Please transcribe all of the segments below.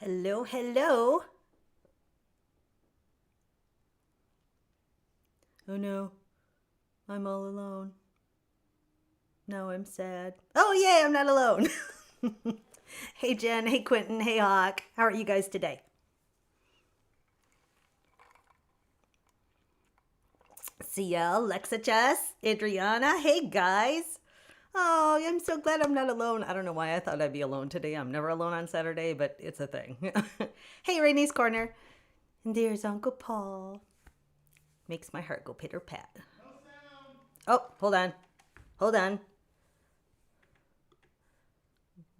Hello, hello. Oh no, I'm all alone. Now I'm sad. Oh yay, I'm not alone. Hey Jen, hey Quentin, hey Hawk. How are you guys today? CL, Lexachess, Adriana, hey guys. Oh, I'm so glad I'm not alone. I don't know why I thought I'd be alone today. I'm never alone on Saturday, but it's a thing. Hey, Rainey's Corner. And there's Uncle Paul. Makes my heart go pitter pat. Oh, hold on. Hold on.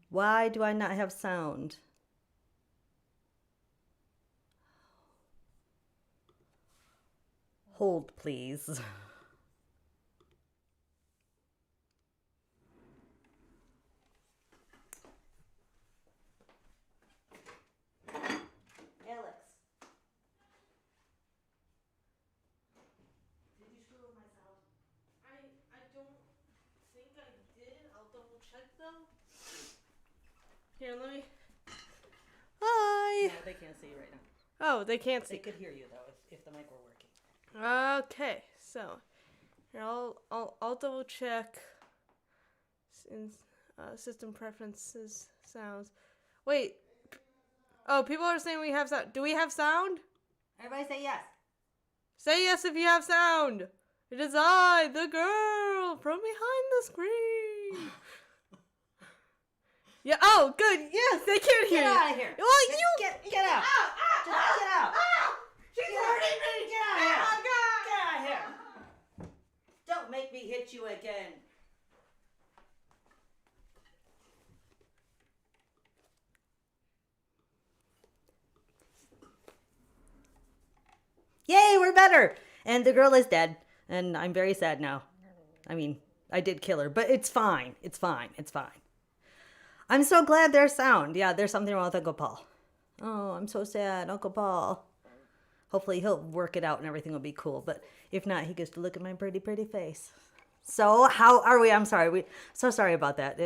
Why do I not have sound? Hold, please. Alex. Did you screw with my sound? I don't think I did. I'll double check though. Here, let me. Hi. No, they can't see you right now. Oh, they can't They see. could hear you though if the mic were working. Okay, so here I'll double check. In system preferences sounds. Wait. Oh, people are saying we have sound. Do we have sound? Everybody say yes. Say yes if you have sound. It is I, the girl from behind the screen. Yeah. Oh, good. Yes, they can't hear Get you. out of here. Well, Just you get out. Just get out. She's Get out. hurting me. Get out of here. Oh, God. Get out of here. Don't make me hit you again. Yay, we're better. And the girl is dead. And I'm very sad now. I mean, I did kill her, but it's fine. It's fine. It's fine. I'm so glad there's sound. Yeah, there's something wrong with Uncle Paul. Oh, I'm so sad, Uncle Paul. Hopefully he'll work it out and everything will be cool. But if not, he gets to look at my pretty, pretty face. So how are we? I'm sorry. So sorry about that.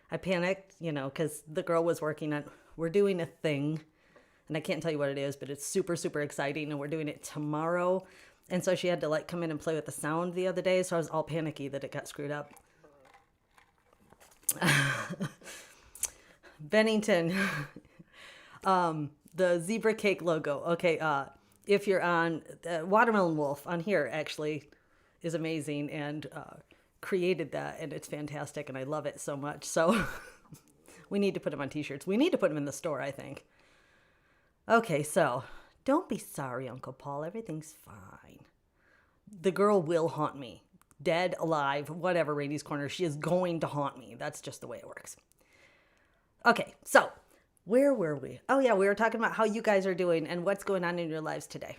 I panicked, because the girl was working on. We're doing a thing, and I can't tell you what it is, but it's super, super exciting, and we're doing it tomorrow. And so she had to come in and play with the sound the other day. So I was all panicky that it got screwed up. Bennington. The zebra cake logo. Okay, if you're on Watermelon Wolf on here, actually is amazing and created that, and it's fantastic, and I love it so much. So we need to put them on t-shirts. We need to put them in the store, I think. Okay, so don't be sorry, Uncle Paul. Everything's fine. The girl will haunt me. Dead, alive, whatever, Rainey's Corner. She is going to haunt me. That's just the way it works. Okay, so where were we? Oh, yeah, we were talking about how you guys are doing and what's going on in your lives today.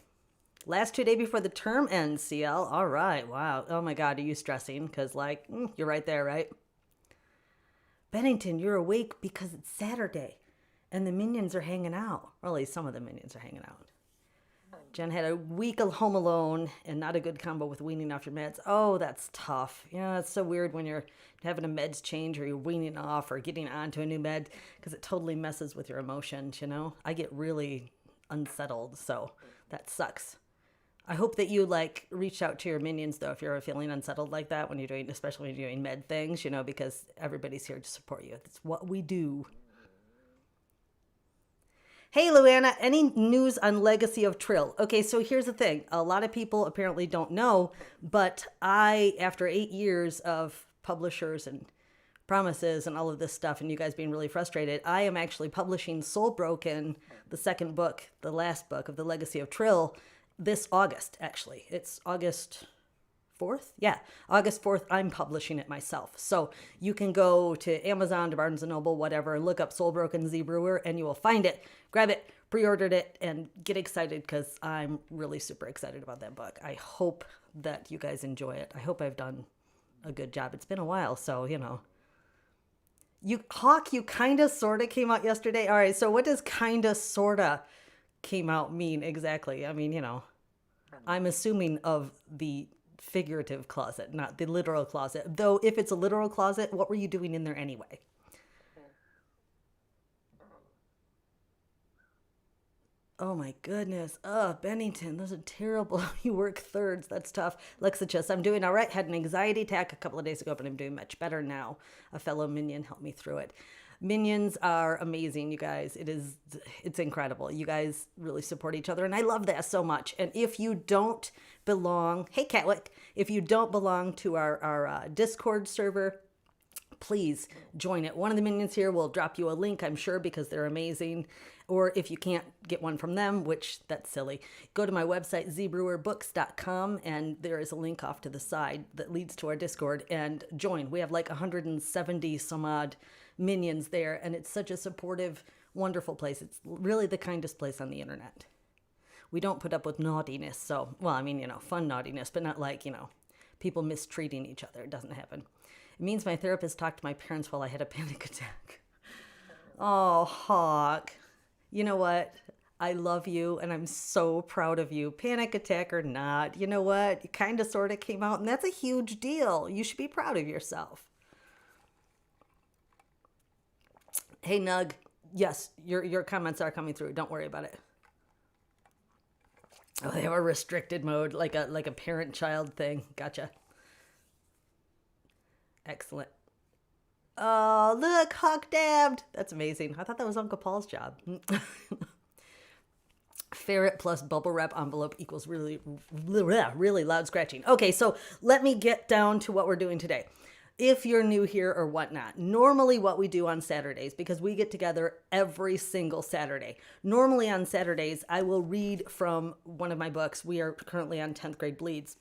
Last 2 days before the term ends, CL. All right, wow. Oh, my God, are you stressing? Because, you're right there, right? Bennington, you're awake because it's Saturday and the minions are hanging out. Or at least some of the minions are hanging out. Jen had a week of home alone and not a good combo with weaning off your meds. Oh, that's tough. Yeah, it's so weird when you're having a meds change or you're weaning off or getting onto a new med because it totally messes with your emotions, I get really unsettled, so that sucks. I hope that you reach out to your minions though if you're feeling unsettled like that when you're doing, especially when you're doing med things, because everybody's here to support you. That's what we do. Hey, Luana, any news on Legacy of Trill? Okay, so here's the thing. A lot of people apparently don't know, but after 8 years of publishers and promises and all of this stuff, and you guys being really frustrated, I am actually publishing Soul Broken, the second book, the last book of the Legacy of Trill, this August, actually. It's August 4th? Yeah, August 4th, I'm publishing it myself. So you can go to Amazon, to Barnes & Noble, whatever, and look up Soul Broken Z Brewer, and you will find it. Grab it, pre-ordered it, and get excited because I'm really super excited about that book. I hope that you guys enjoy it. I hope I've done a good job. It's been a while, so, Hawk, you kind of, sort of came out yesterday. All right, so what does kind of, sort of came out mean exactly? I mean, I'm assuming of the figurative closet, not the literal closet. Though if it's a literal closet, what were you doing in there anyway? Oh my goodness. Oh, Bennington, those are terrible. You work thirds. That's tough. Lexicus, I'm doing all right. Had an anxiety attack a couple of days ago, but I'm doing much better now. A fellow minion helped me through it. Minions are amazing, you guys. It's incredible. You guys really support each other, and I love that so much. And if you don't belong, hey Catwick, if you don't belong to our Discord server, please join it. One of the minions here will drop you a link, I'm sure, because they're amazing. Or if you can't get one from them, which that's silly, go to my website, zbrewerbooks.com, and there is a link off to the side that leads to our Discord, and join. We have like 170 some odd minions there, and it's such a supportive, wonderful place. It's really the kindest place on the internet. We don't put up with naughtiness, so, well, I mean, fun naughtiness, but not like, people mistreating each other. It doesn't happen. It means my therapist talked to my parents while I had a panic attack. Oh, Hawk. You know what? I love you, and I'm so proud of you. Panic attack or not, you know what? You kind of sort of came out, and that's a huge deal. You should be proud of yourself. Hey, Nug. Yes, your comments are coming through. Don't worry about it. Oh, they have a restricted mode, like a parent-child thing. Gotcha. Excellent. Oh, look, Hawk dabbed. That's amazing. I thought that was Uncle Paul's job. Ferret plus bubble wrap envelope equals really, really loud scratching. Okay, so let me get down to what we're doing today. If you're new here or whatnot, normally what we do on Saturdays, because we get together every single Saturday. Normally on Saturdays, I will read from one of my books. We are currently on 10th grade bleeds.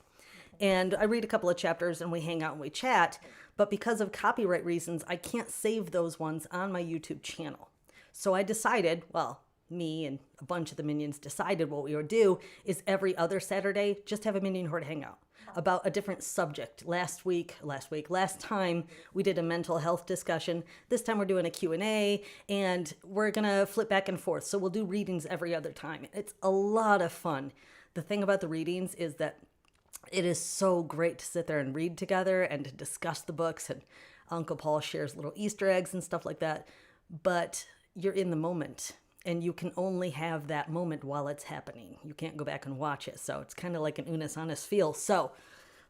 And I read a couple of chapters and we hang out and we chat. But because of copyright reasons, I can't save those ones on my YouTube channel. So I decided, well, me and a bunch of the minions decided what we would do is every other Saturday, just have a Minion Horde hangout about a different subject. Last time we did a mental health discussion. This time we're doing a Q&A, and we're going to flip back and forth. So we'll do readings every other time. It's a lot of fun. The thing about the readings is that it is so great to sit there and read together and to discuss the books, and Uncle Paul shares little Easter eggs and stuff like that. But you're in the moment, and you can only have that moment while it's happening. You can't go back and watch it. So it's kind of like an Unis Honest feel. So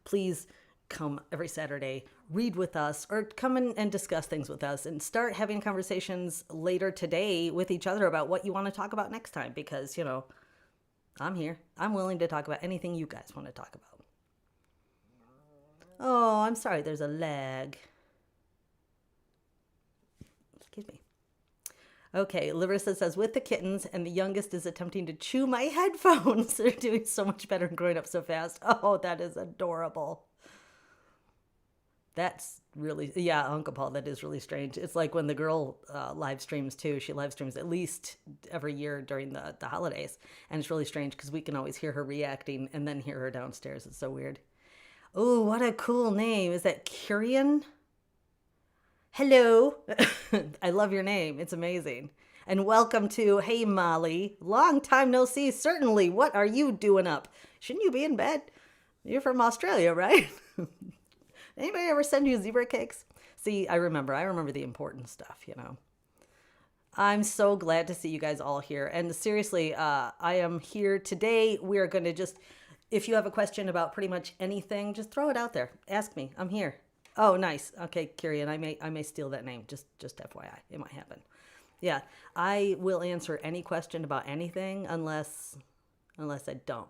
please come every Saturday, read with us, or come in and discuss things with us, and start having conversations later today with each other about what you want to talk about next time. Because, I'm here. I'm willing to talk about anything you guys want to talk about. Oh, I'm sorry. There's a lag. Excuse me. Okay, Larissa says, with the kittens, and the youngest is attempting to chew my headphones. They're doing so much better and growing up so fast. Oh, that is adorable. That's really, yeah, Uncle Paul, that is really strange. It's like when the girl live streams too. She live streams at least every year during the holidays. And it's really strange because we can always hear her reacting and then hear her downstairs. It's so weird. Oh, what a cool name. Is that Kyrian? Hello. I love your name. It's amazing. And welcome to, hey, Molly. Long time no see, certainly. What are you doing up? Shouldn't you be in bed? You're from Australia, right? Anybody ever send you zebra cakes? See, I remember the important stuff, I'm so glad to see you guys all here. And seriously, I am here today. We are going to just, if you have a question about pretty much anything, just throw it out there. Ask me. I'm here. Oh, nice. Okay, Kyrian, I may steal that name. Just FYI. It might happen. Yeah, I will answer any question about anything unless I don't.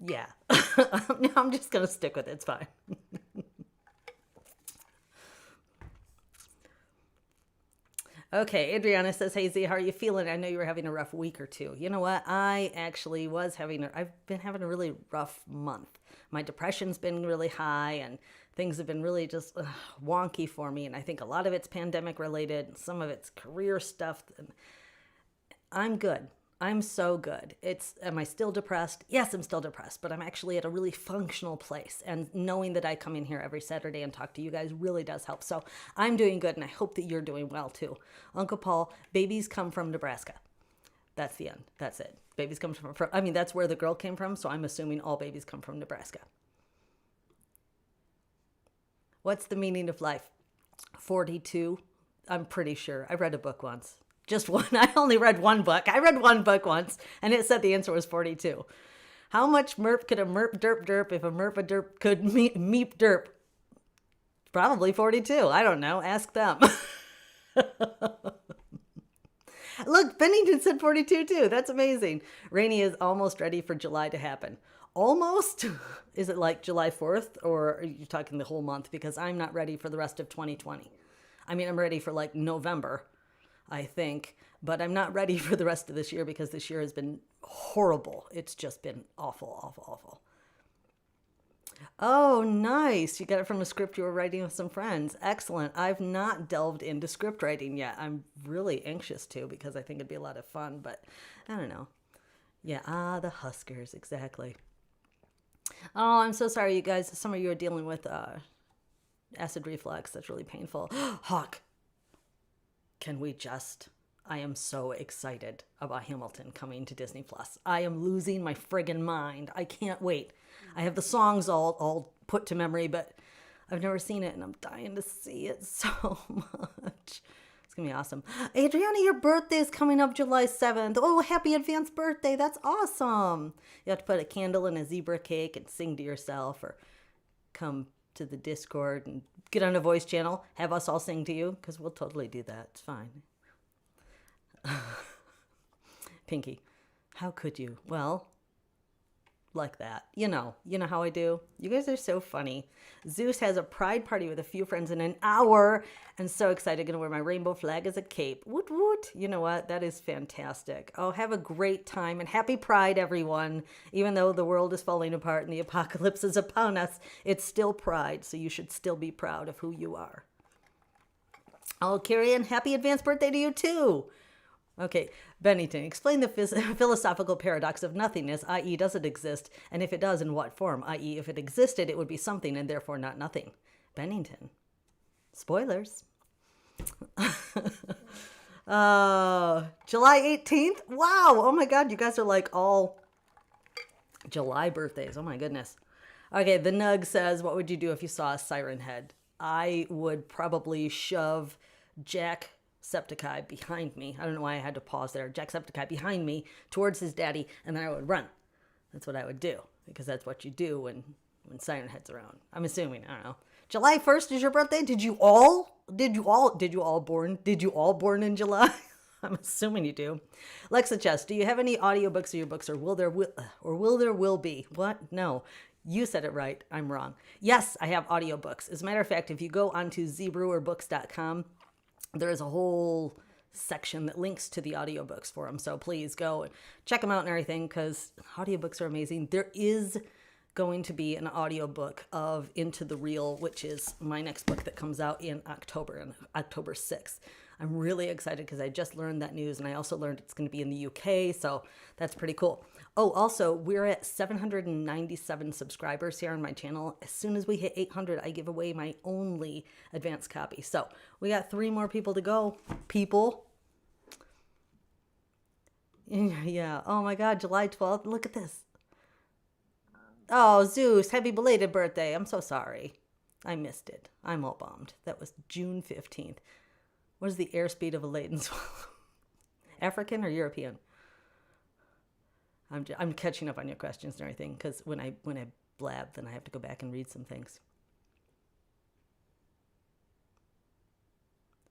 Yeah. No, I'm just going to stick with it. It's fine. Okay, Adriana says, hey Z, how are you feeling? I know you were having a rough week or two. You know what? I actually I've been having a really rough month. My depression's been really high, and things have been really just wonky for me. And I think a lot of it's pandemic related. Some of it's career stuff. And I'm good. I'm so good. Am I still depressed? Yes, I'm still depressed, but I'm actually at a really functional place. And knowing that I come in here every Saturday and talk to you guys really does help. So I'm doing good, and I hope that you're doing well too. Uncle Paul, babies come from Nebraska. That's the end. That's it. Babies come from, that's where the girl came from. So I'm assuming all babies come from Nebraska. What's the meaning of life? 42. I'm pretty sure. I read a book once. Just one. I only read one book. I read one book once, and it said the answer was 42. How much merp could a merp derp derp if a merp a derp could meep derp? Probably 42. I don't know. Ask them. Look, Bennington said 42 too. That's amazing. Rainy is almost ready for July to happen. Almost? Is it like July 4th, or are you talking the whole month? Because I'm not ready for the rest of 2020. I mean, I'm ready for like November, I think, but I'm not ready for the rest of this year because this year has been horrible. It's just been awful, awful, awful. Oh, nice. You got it from a script you were writing with some friends. Excellent. I've not delved into script writing yet. I'm really anxious to because I think it'd be a lot of fun, but I don't know. Yeah, the Huskers, exactly. Oh, I'm so sorry, you guys. Some of you are dealing with acid reflux. That's really painful. Hawk, can we just... I am so excited about Hamilton coming to Disney Plus. I am losing my friggin' mind. I can't wait. I have the songs all put to memory, but I've never seen it, and I'm dying to see it so much. It's gonna be awesome. Adriana, your birthday is coming up July 7th. Oh, happy advanced birthday. That's awesome. You have to put a candle in a zebra cake and sing to yourself, or come to the Discord and get on a voice channel. Have us all sing to you, because we'll totally do that. It's fine. Pinky, how could you? Well, like that. You know how I do. You guys are so funny. Zeus has a pride party with a few friends in an hour, and so excited. Gonna wear my rainbow flag as a cape. Woot woot. You know what? That is fantastic. Oh, have a great time and happy Pride, everyone. Even though the world is falling apart and the apocalypse is upon us, it's still Pride, so you should still be proud of who you are. Oh, Kirian, happy advanced birthday to you too. Okay, Bennington, explain the philosophical paradox of nothingness, i.e. does it exist, and if it does, in what form, i.e. if it existed, it would be something and therefore not nothing. Bennington. Spoilers. July 18th? Wow, oh my god, you guys are like all July birthdays, oh my goodness. Okay, the Nug says, what would you do if you saw a siren head? I would probably shove Jacksepticeye behind me. I don't know why I had to pause there. Jacksepticeye behind me towards his daddy, and then I would run. That's what I would do, because that's what you do when Siren Head's around. I'm assuming. I don't know. July 1st is your birthday? Did you all born in July? I'm assuming you do. Lexa Chess, do you have any audiobooks of your books, or will there be? What? No. You said it right. I'm wrong. Yes, I have audiobooks. As a matter of fact, if you go onto zbrewerbooks.com, there is a whole section that links to the audiobooks for them. So please go and check them out and everything, because audiobooks are amazing. There is going to be an audiobook of Into the Real, which is my next book that comes out in October, on October 6th. I'm really excited because I just learned that news, and I also learned it's going to be in the UK, so that's pretty cool. Oh, also, we're at 797 subscribers here on my channel. As soon as we hit 800, I give away my only advanced copy. So we got 3 more people to go. People. Yeah. Oh my God, July 12th. Look at this. Oh, Zeus, happy belated birthday. I'm so sorry. I missed it. I'm all bummed. That was June 15th. What is the airspeed of a laden swallow? African or European? I'm catching up on your questions and everything, because when I blab, then I have to go back and read some things.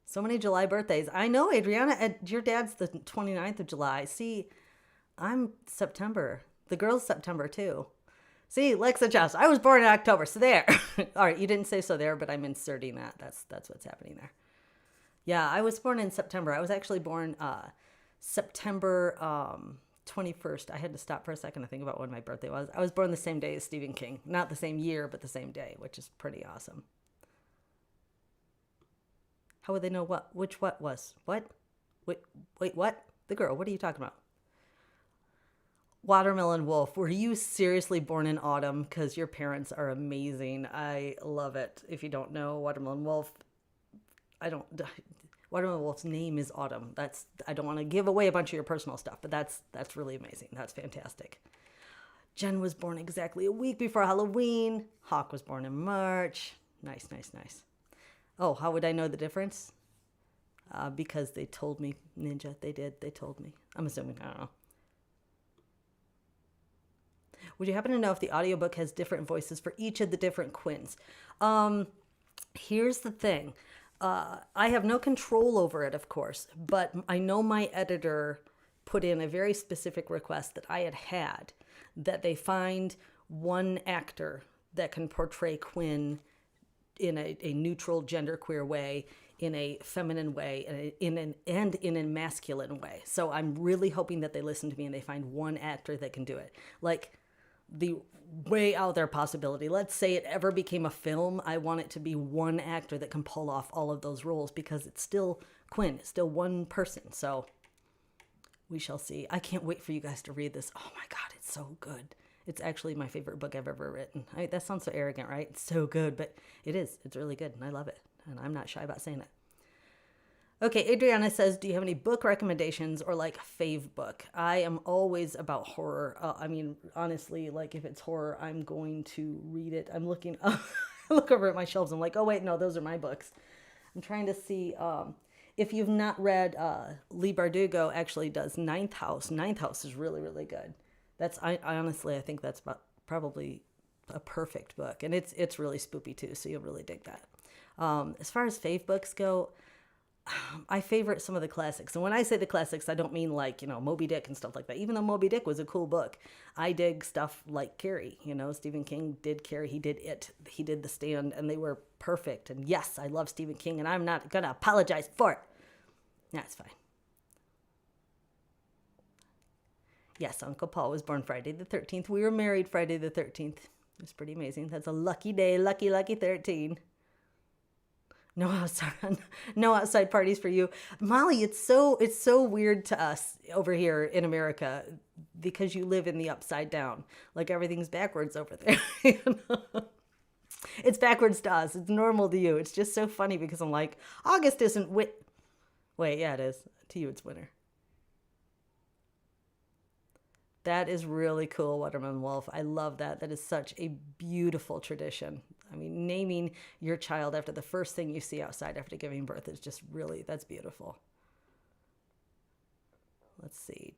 So many July birthdays. I know, Adriana, your dad's the 29th of July. See, I'm September. The girl's September too. See, Lexa Joss, I was born in October, so there. All right, you didn't say so there, but I'm inserting that. That's what's happening there. Yeah, I was born in September. I was actually born September 21st. I had to stop for a second to think about when my birthday was. I was born the same day as Stephen King. Not the same year, but the same day, which is pretty awesome. How would they know what was? What? Wait, what? The girl, what are you talking about? Watermelon Wolf, were you seriously born in autumn? Because your parents are amazing. I love it. If you don't know, Watermelon Wolf, Watermelon Wolf's name is Autumn. I don't want to give away a bunch of your personal stuff, but that's really amazing. That's fantastic. Jen was born exactly a week before Halloween. Hawk was born in March. Nice. Oh, how would I know the difference? because they told me, Ninja, they told me. I'm assuming, I don't know. Would you happen to know if the audiobook has different voices for each of the different Quins? Here's the thing. I have no control over it, of course, but I know my editor put in a very specific request that I had that they find one actor that can portray Quinn in a neutral genderqueer way, in a feminine way, in a masculine way. So I'm really hoping that they listen to me and they find one actor that can do it. Like the way out there possibility. Let's say it ever became a film. I want it to be one actor that can pull off all of those roles because it's still Quinn. It's still one person. So we shall see. I can't wait for you guys to read this. Oh my God, it's so good. It's actually my favorite book I've ever written. That sounds so arrogant, right? It's so good, but it is. It's really good, and I love it. And I'm not shy about saying it. Okay, Adriana says, do you have any book recommendations or like fave book? I am always about horror. I mean, honestly, like if it's horror, I'm going to read it. I'm looking, I look over at my shelves. I'm like, oh wait, no, those are my books. I'm trying to see, if you've not read, Lee Bardugo actually does Ninth House. Ninth House is really, really good. I honestly, I think that's probably a perfect book. And it's really spoopy too, so you'll really dig that. As far as fave books go, I favorite some of the classics. And when I say the classics, I don't mean like, Moby Dick and stuff like that. Even though Moby Dick was a cool book, I dig stuff like Carrie. Stephen King did Carrie. He did It. He did The Stand, and they were perfect. And yes, I love Stephen King, and I'm not going to apologize for it. That's fine. Yes, Uncle Paul was born Friday the 13th. We were married Friday the 13th. It was pretty amazing. That's a lucky day. Lucky, lucky 13. No outside parties for you. Molly, it's so weird to us over here in America because you live in the upside down. Like everything's backwards over there. It's backwards to us. It's normal to you. It's just so funny because I'm like, August isn't wait, yeah, it is. To you, it's winter. That is really cool, Watermelon Wolf. I love that. That is such a beautiful tradition. I mean, naming your child after the first thing you see outside after giving birth is just really, that's beautiful. Let's see.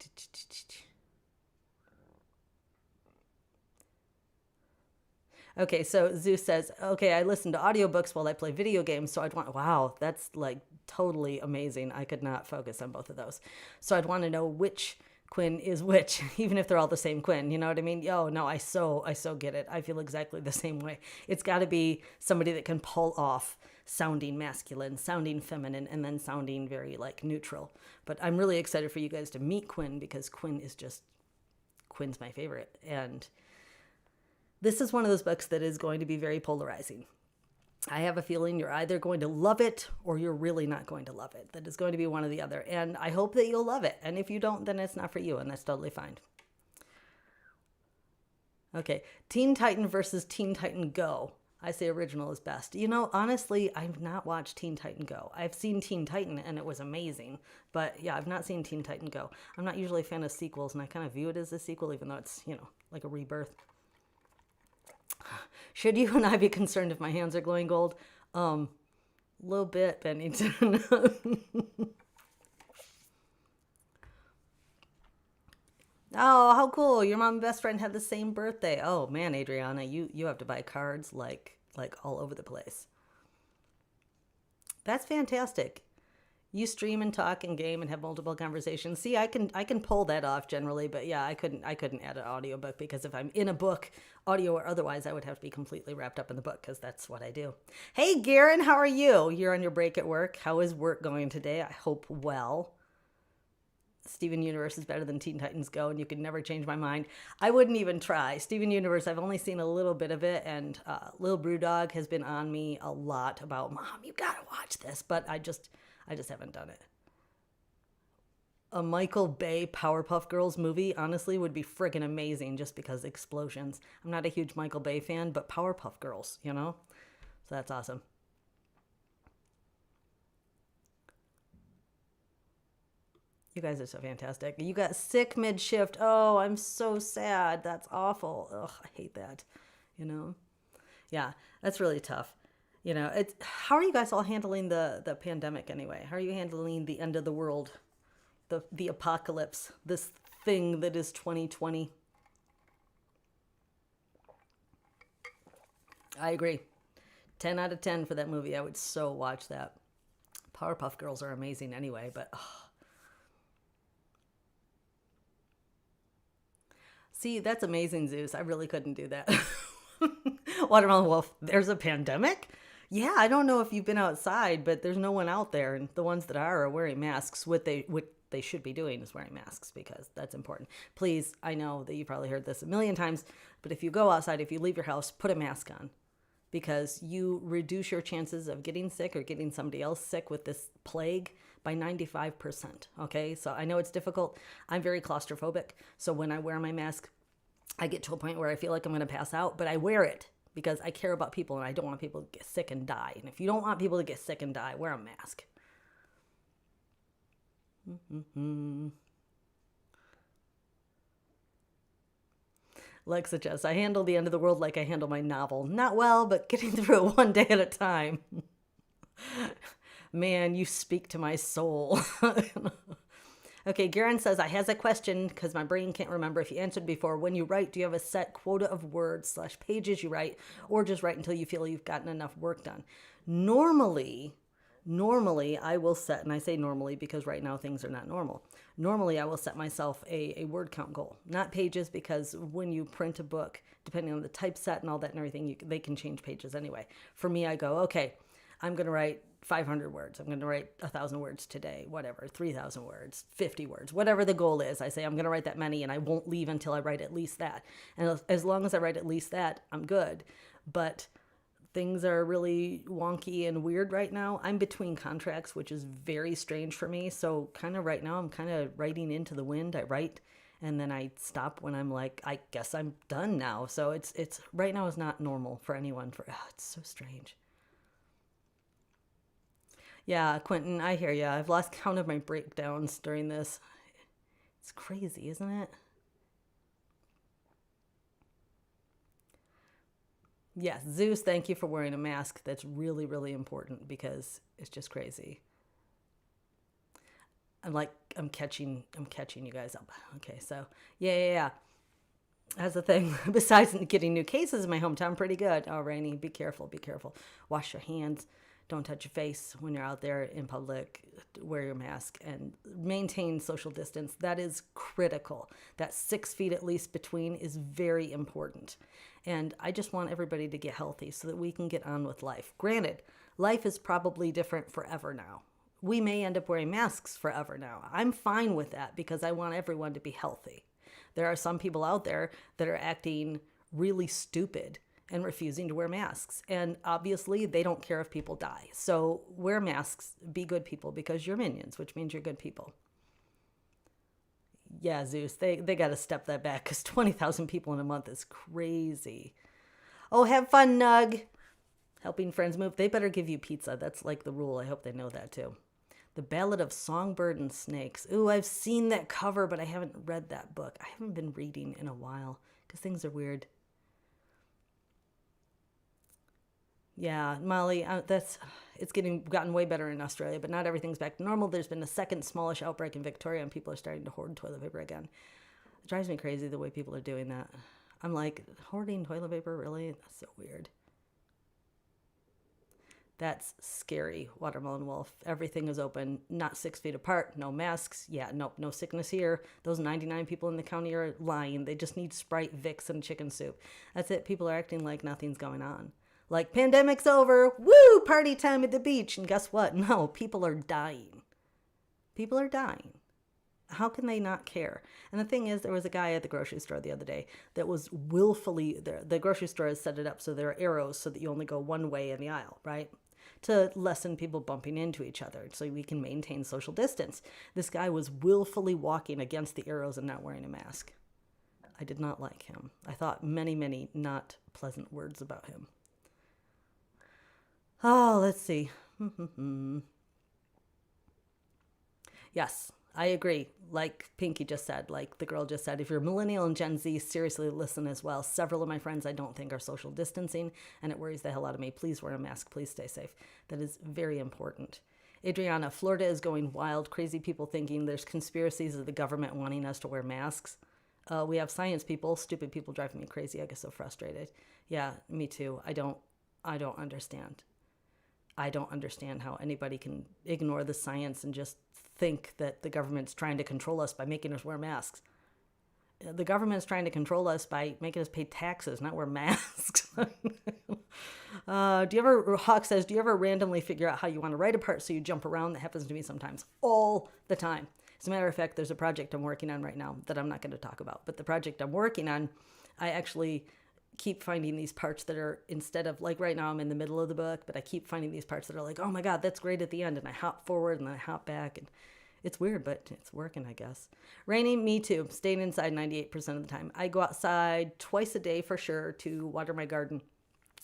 Okay, so Zeus says, okay, I listen to audiobooks while I play video games, so wow, that's like totally amazing. I could not focus on both of those. So I'd want to know which Quinn is which, even if they're all the same Quinn. You know what I mean? Oh, no, I so get it. I feel exactly the same way. It's got to be somebody that can pull off sounding masculine, sounding feminine, and then sounding very, like, neutral. But I'm really excited for you guys to meet Quinn because Quinn's my favorite. And this is one of those books that is going to be very polarizing. I have a feeling you're either going to love it or you're really not going to love it. That is going to be one or the other. And I hope that you'll love it. And if you don't, then it's not for you, and that's totally fine. Okay, Teen Titan versus Teen Titan Go. I say original is best. Honestly, I've not watched Teen Titan Go. I've seen Teen Titan, and it was amazing. But yeah, I've not seen Teen Titan Go. I'm not usually a fan of sequels, and I kind of view it as a sequel, even though it's, like a rebirth. Should you and I be concerned if my hands are glowing gold? Little bit, Bennington. Oh, how cool. Your mom and best friend had the same birthday. Oh, man, Adriana, you have to buy cards like all over the place. That's fantastic. You stream and talk and game and have multiple conversations. See, I can pull that off generally, but yeah, I couldn't add an audiobook because if I'm in a book, audio or otherwise, I would have to be completely wrapped up in the book because that's what I do. Hey, Garen, how are you? You're on your break at work. How is work going today? I hope well. Steven Universe is better than Teen Titans Go, and you could never change my mind. I wouldn't even try. Steven Universe, I've only seen a little bit of it, and Lil Brewdog has been on me a lot about, Mom, you gotta watch this, but I just haven't done it. A Michael Bay Powerpuff Girls movie, honestly, would be friggin' amazing just because explosions. I'm not a huge Michael Bay fan, but Powerpuff Girls, So that's awesome. You guys are so fantastic. You got sick mid-shift. Oh, I'm so sad. That's awful. Ugh, I hate that. Yeah, that's really tough. You know, it's how are you guys all handling the pandemic anyway? How are you handling the end of the world, the apocalypse, this thing that is 2020? I agree. 10 out of 10 for that movie. I would so watch that. Powerpuff Girls are amazing anyway, but see, that's amazing, Zeus. I really couldn't do that. Watermelon Wolf, there's a pandemic? Yeah, I don't know if you've been outside, but there's no one out there, and the ones that are wearing masks. What they should be doing is wearing masks because that's important. Please, I know that you probably heard this a million times, but if you go outside, if you leave your house, put a mask on because you reduce your chances of getting sick or getting somebody else sick with this plague by 95%. Okay, so I know it's difficult. I'm very claustrophobic, so when I wear my mask, I get to a point where I feel like I'm going to pass out, but I wear it because I care about people and I don't want people to get sick and die. And if you don't want people to get sick and die, wear a mask. Lex suggests, I handle the end of the world like I handle my novel. Not well, but getting through it one day at a time. Man, you speak to my soul. Okay, Garen says, I has a question because my brain can't remember if you answered before. When you write, do you have a set quota of words / pages you write, or just write until you feel you've gotten enough work done? Normally, I will set, and I say normally because right now things are not normal. Normally, I will set myself a word count goal, not pages, because when you print a book, depending on the typeset and all that and everything, they can change pages anyway. For me, I go, okay, I'm going to write 500 words. I'm going to write 1,000 words today, whatever, 3,000 words, 50 words, whatever the goal is. I say I'm going to write that many and I won't leave until I write at least that. And as long as I write at least that, I'm good. But things are really wonky and weird right now. I'm between contracts, which is very strange for me. So kind of right now, I'm kind of writing into the wind. I write and then I stop when I'm like, I guess I'm done now. So it's right now is not normal for anyone. It's so strange. Yeah, Quentin, I hear you. I've lost count of my breakdowns during this. It's crazy, isn't it? Yes, Zeus, thank you for wearing a mask. That's really, really important because it's just crazy. I'm catching you guys up. Okay, so yeah. That's the thing. Besides getting new cases in my hometown, pretty good. Oh, Rainy, be careful. Wash your hands. Don't touch your face when you're out there in public. Wear your mask and maintain social distance. That is critical. That 6 feet at least between is very important. And I just want everybody to get healthy so that we can get on with life. Granted, life is probably different forever now. We may end up wearing masks forever now. I'm fine with that because I want everyone to be healthy. There are some people out there that are acting really stupid and refusing to wear masks. And obviously, they don't care if people die. So wear masks, be good people, because you're minions, which means you're good people. Yeah, Zeus, they got to step that back, because 20,000 people in a month is crazy. Oh, have fun, Nug. Helping friends move. They better give you pizza. That's like the rule. I hope they know that, too. The Ballad of Songbird and Snakes. Ooh, I've seen that cover, but I haven't read that book. I haven't been reading in a while, because things are weird. Yeah, Molly, it's gotten way better in Australia, but not everything's back to normal. There's been a second smallish outbreak in Victoria, and people are starting to hoard toilet paper again. It drives me crazy the way people are doing that. I'm like, hoarding toilet paper, really? That's so weird. That's scary, Watermelon Wolf. Everything is open, not 6 feet apart, no masks. Yeah, nope, no sickness here. Those 99 people in the county are lying. They just need Sprite, Vicks, and chicken soup. That's it. People are acting like nothing's going on. Like, pandemic's over, woo, party time at the beach. And guess what? No, people are dying. People are dying. How can they not care? And the thing is, there was a guy at the grocery store the other day that was willfully, the grocery store has set it up so there are arrows so that you only go one way in the aisle, right? To lessen people bumping into each other so we can maintain social distance. This guy was willfully walking against the arrows and not wearing a mask. I did not like him. I thought many, many not pleasant words about him. Oh, let's see. Yes, I agree. Like Pinky just said, like the girl just said, if you're millennial and Gen Z, seriously listen as well. Several of my friends I don't think are social distancing, and it worries the hell out of me. Please wear a mask. Please stay safe. That is very important. Adriana, Florida is going wild. Crazy people thinking there's conspiracies of the government wanting us to wear masks. We have science people. Stupid people driving me crazy. I get so frustrated. Yeah, me too. I don't understand. I don't understand how anybody can ignore the science and just think that the government's trying to control us by making us wear masks. The government's trying to control us by making us pay taxes, not wear masks. Hawk says, do you ever randomly figure out how you want to write a part so you jump around? That happens to me sometimes, all the time. As a matter of fact, there's a project I'm working on right now that I'm not going to talk about. But the project I'm working on, I actually keep finding these parts that are, instead of, like right now I'm in the middle of the book, but I keep finding these parts that are like, oh my God, that's great at the end. And I hop forward and then I hop back. And it's weird, but it's working, I guess. Rainy, me too. Staying inside 98% of the time. I go outside twice a day for sure to water my garden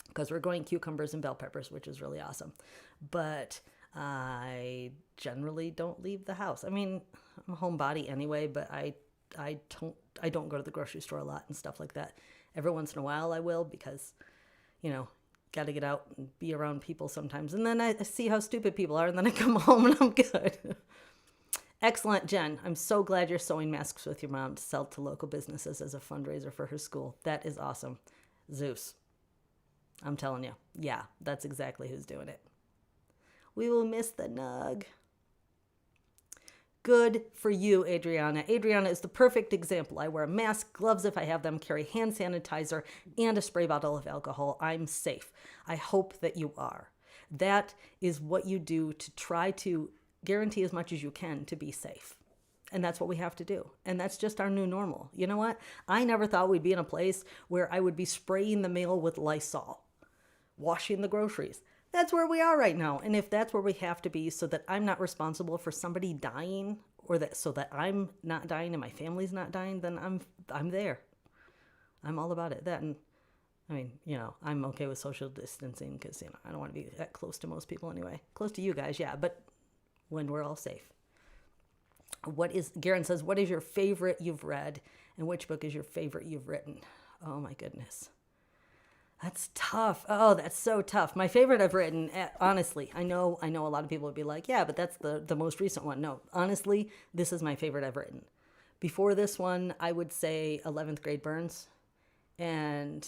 because we're growing cucumbers and bell peppers, which is really awesome. But I generally don't leave the house. I mean, I'm a homebody anyway, but I don't go to the grocery store a lot and stuff like that. Every once in a while I will because, got to get out and be around people sometimes. And then I see how stupid people are and then I come home and I'm good. Excellent, Jen. I'm so glad you're sewing masks with your mom to sell to local businesses as a fundraiser for her school. That is awesome. Zeus. I'm telling you. Yeah, that's exactly who's doing it. We will miss the nug. Good for you, Adriana. Adriana is the perfect example. I wear a mask, gloves if I have them, carry hand sanitizer, and a spray bottle of alcohol. I'm safe. I hope that you are. That is what you do to try to guarantee as much as you can to be safe. And that's what we have to do. And that's just our new normal. You know what? I never thought we'd be in a place where I would be spraying the mail with Lysol, washing the groceries. That's where we are right now. And if that's where we have to be so that I'm not responsible for somebody dying or that so that I'm not dying and my family's not dying, then I'm there. I'm all about it. That and I mean, I'm okay with social distancing because, I don't want to be that close to most people anyway. Close to you guys, yeah, but when we're all safe. Garen says, what is your favorite you've read and which book is your favorite you've written? Oh my goodness. That's tough. Oh, that's so tough. My favorite I've written, honestly, I know a lot of people would be like, yeah, but that's the most recent one. No, honestly, this is my favorite I've written. Before this one, I would say 11th grade Burns. And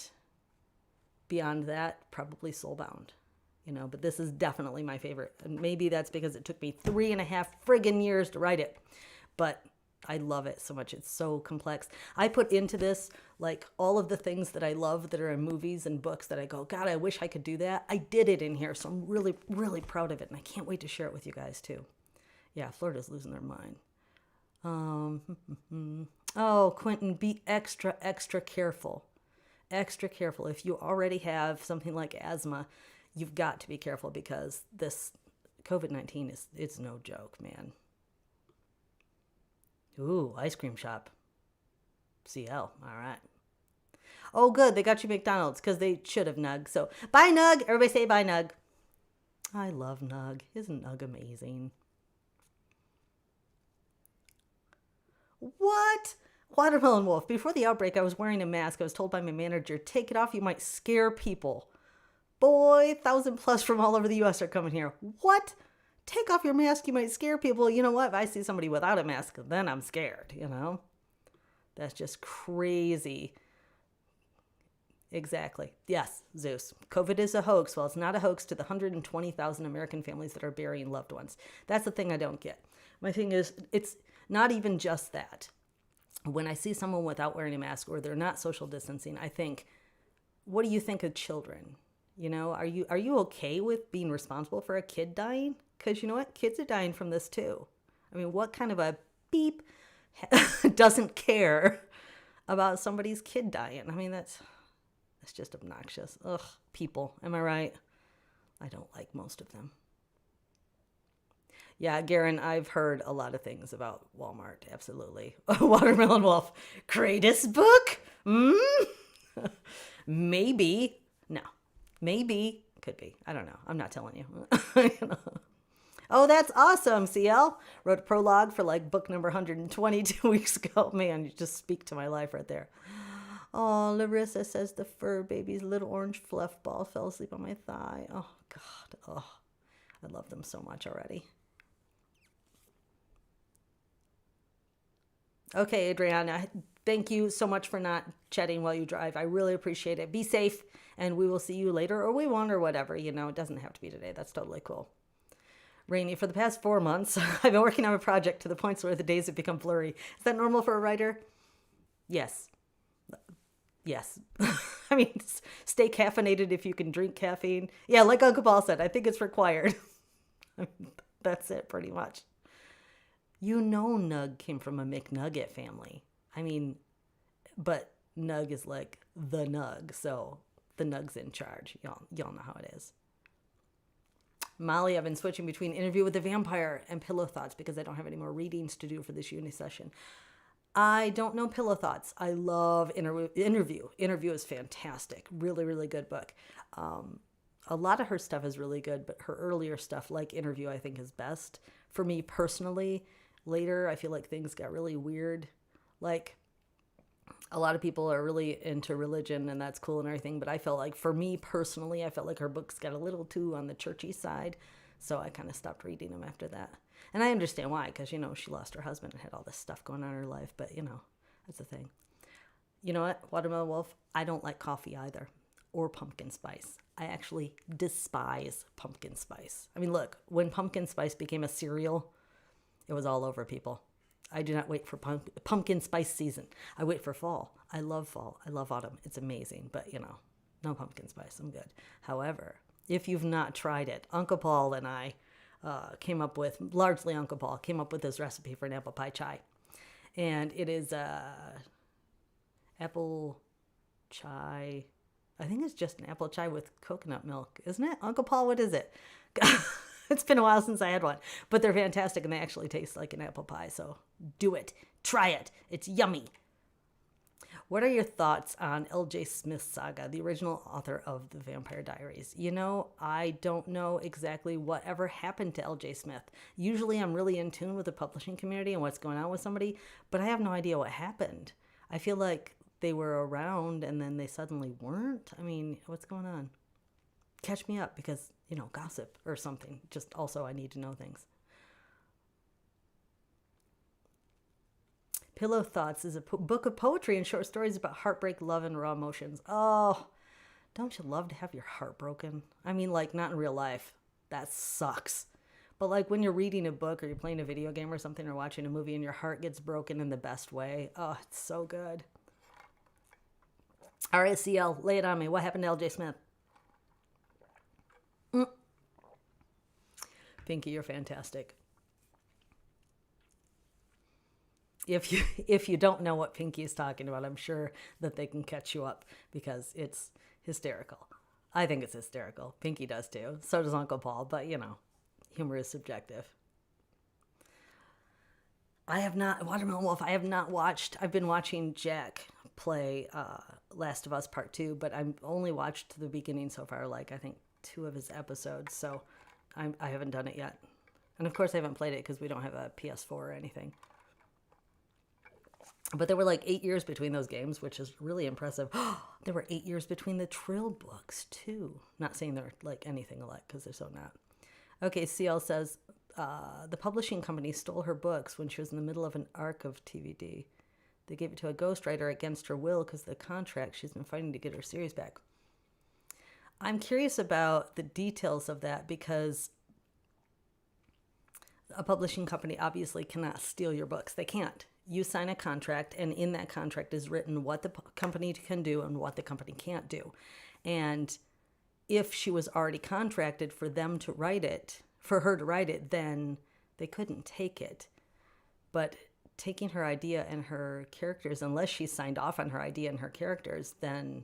beyond that, probably Soulbound. But this is definitely my favorite. And maybe that's because it took me 3.5 friggin' years to write it. But I love it so much. It's so complex. I put into this like all of the things that I love that are in movies and books that I go, God, I wish I could do that. I did it in here. So I'm really, really proud of it. And I can't wait to share it with you guys too. Yeah, Florida's losing their mind. Oh, Quentin, be extra, extra careful. Extra careful. If you already have something like asthma, you've got to be careful because this COVID-19 it's no joke, man. Ooh, ice cream shop. CL. All right. Oh, good. They got you McDonald's because they should have Nug. So, bye, Nug. Everybody say bye, Nug. I love Nug. Isn't Nug amazing? What? Watermelon Wolf. Before the outbreak, I was wearing a mask. I was told by my manager, take it off. You might scare people. Boy, 1,000+ from all over the U.S. are coming here. What? Take off your mask, you might scare people. You know what? If I see somebody without a mask, then I'm scared, That's just crazy. Exactly. Yes, Zeus. COVID is a hoax. Well, it's not a hoax to the 120,000 American families that are burying loved ones. That's the thing I don't get. My thing is, it's not even just that. When I see someone without wearing a mask or they're not social distancing, I think, what do you think of children? Are you okay with being responsible for a kid dying? Because you know what? Kids are dying from this too. I mean, what kind of a beep doesn't care about somebody's kid dying? I mean, that's just obnoxious. Ugh, people. Am I right? I don't like most of them. Yeah, Garen, I've heard a lot of things about Walmart. Absolutely. Watermelon Wolf. Greatest book? Maybe. No. Maybe. Could be. I don't know. I'm not telling you. Oh, that's awesome, CL. Wrote a prologue for like book number 120 2 weeks ago. Man, you just speak to my life right there. Oh, Larissa says the fur baby's little orange fluff ball fell asleep on my thigh. Oh, God. Oh, I love them so much already. Okay, Adriana, thank you so much for not chatting while you drive. I really appreciate it. Be safe, and we will see you later, or we won't, or whatever. You know, it doesn't have to be today. That's totally cool. Rainy, for the past 4 months, I've been working on a project to the point where the days have become blurry. Is that normal for a writer? Yes. Yes. I mean, stay caffeinated if you can drink caffeine. Yeah, like Uncle Paul said, I think it's required. That's it, pretty much. You know Nug came from a McNugget family. I mean, but Nug is like the Nug, so the Nug's in charge. Y'all know how it is. Molly, I've been switching between Interview with the Vampire and Pillow Thoughts because I don't have any more readings to do for this uni session. I don't know Pillow Thoughts. I love Interview. Interview is fantastic. Really, really good book. A lot of her stuff is really good, but her earlier stuff, like Interview, I think is best. For me personally, later, I feel like things got really weird. Like, a lot of people are really into religion, and that's cool and everything, but I felt like, for me personally, I felt like her books got a little too on the churchy side, so I kind of stopped reading them after that. And I understand why, because, you know, she lost her husband and had all this stuff going on in her life, but, you know, that's the thing. You know what, Watermelon Wolf? I don't like coffee either, or pumpkin spice. I actually despise pumpkin spice. I mean, look, when pumpkin spice became a cereal, it was all over people. I do not wait for pumpkin spice season. I wait for fall. I love fall. I love autumn. It's amazing. But, you know, no pumpkin spice. I'm good. However, if you've not tried it, Uncle Paul and I largely Uncle Paul, came up with this recipe for an apple pie chai. And it is apple chai. I think it's just an apple chai with coconut milk, isn't it? Uncle Paul, what is it? It's been a while since I had one, but they're fantastic and they actually taste like an apple pie. So do it. Try it. It's yummy. What are your thoughts on L.J. Smith's saga, the original author of the Vampire Diaries? You know, I don't know exactly whatever happened to L.J. Smith. Usually I'm really in tune with the publishing community and what's going on with somebody, but I have no idea what happened. I feel like they were around and then they suddenly weren't. I mean, what's going on? Catch me up because, you know, gossip or something. Just also I need to know things. Pillow Thoughts is a book of poetry and short stories about heartbreak, love, and raw emotions. Oh, don't you love to have your heart broken? I mean, like, not in real life. That sucks. But, like, when you're reading a book or you're playing a video game or something or watching a movie and your heart gets broken in the best way. Oh, it's so good. All right, CL, lay it on me. What happened to L.J. Smith? Pinky, you're fantastic. If you don't know what Pinky is talking about, I'm sure that they can catch you up because it's hysterical. I think it's hysterical. Pinky does too. So does Uncle Paul, but you know, humor is subjective. Watermelon Wolf, I have not watched. I've been watching Jack play Last of Us Part 2, but I've only watched the beginning so far, like I think 2 of his episodes, so I haven't done it yet. And of course I haven't played it because we don't have a PS4 or anything. But there were like 8 years between those games, which is really impressive. There were 8 years between the Trill books, too. Not saying they're like anything alike, because they're so not. Okay, CL says, the publishing company stole her books when she was in the middle of an arc of TVD. They gave it to a ghostwriter against her will because of the contract. She's been fighting to get her series back. I'm curious about the details of that because a publishing company obviously cannot steal your books. They can't. You sign a contract, and in that contract is written what the company can do and what the company can't do. And if she was already contracted for them to write it, for her to write it, then they couldn't take it. But taking her idea and her characters, unless she signed off on her idea and her characters, then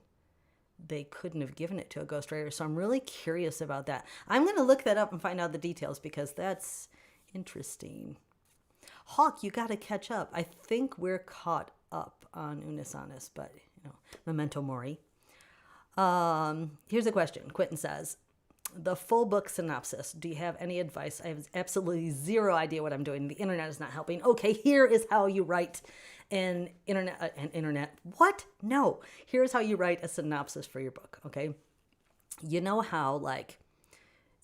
they couldn't have given it to a ghostwriter. So I'm really curious about that. I'm going to look that up and find out the details because that's interesting. Hawk, you got to catch up. I think we're caught up on Unis Annus, but, you know, memento mori. Here's a question. Quentin says, the full book synopsis. Do you have any advice? I have absolutely zero idea what I'm doing. The internet is not helping. Okay, here is how you write an internet. What? No. Here's how you write a synopsis for your book, okay? You know how, like,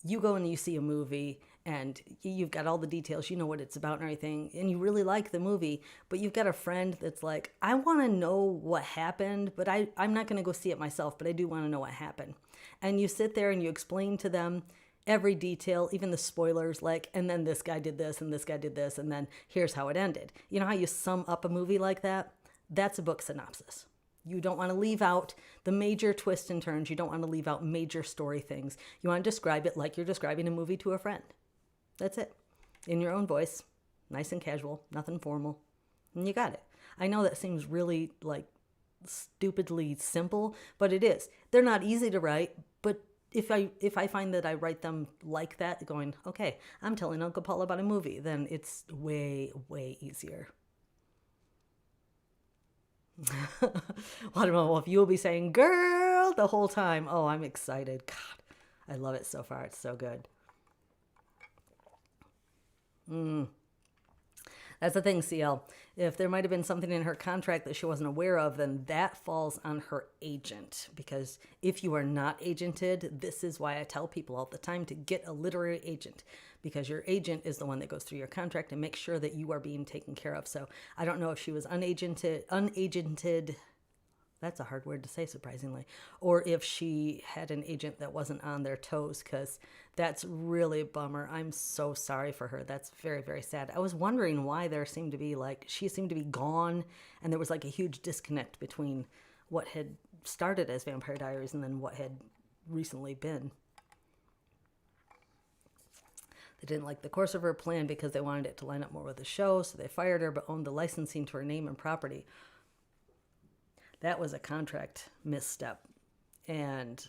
you go and you see a movie and you've got all the details, you know what it's about and everything, and you really like the movie, but you've got a friend that's like, I want to know what happened, but I'm not going to go see it myself, but I do want to know what happened. And you sit there and you explain to them every detail, even the spoilers, like, and then this guy did this and this guy did this, and then here's how it ended. You know how you sum up a movie like that? That's a book synopsis. You don't want to leave out the major twists and turns. You don't want to leave out major story things. You want to describe it like you're describing a movie to a friend. That's it. In your own voice, nice and casual, nothing formal. And you got it. I know that seems really like stupidly simple, but it is. They're not easy to write, but if I find that I write them like that, going, okay, I'm telling Uncle Paul about a movie, then it's way, way easier. Well, I don't know if you'll be saying girl the whole time. Oh, I'm excited. God, I love it so far. It's so good. That's the thing, CL. If there might have been something in her contract that she wasn't aware of, then that falls on her agent. Because if you are not agented, this is why I tell people all the time to get a literary agent. Because your agent is the one that goes through your contract and makes sure that you are being taken care of. So I don't know if she was unagented. That's a hard word to say, surprisingly. Or if she had an agent that wasn't on their toes, because that's really a bummer. I'm so sorry for her. That's very, very sad. I was wondering why she seemed to be gone, and there was like a huge disconnect between what had started as Vampire Diaries and then what had recently been. They didn't like the course of her plan because they wanted it to line up more with the show, so they fired her but owned the licensing to her name and property. That was a contract misstep, and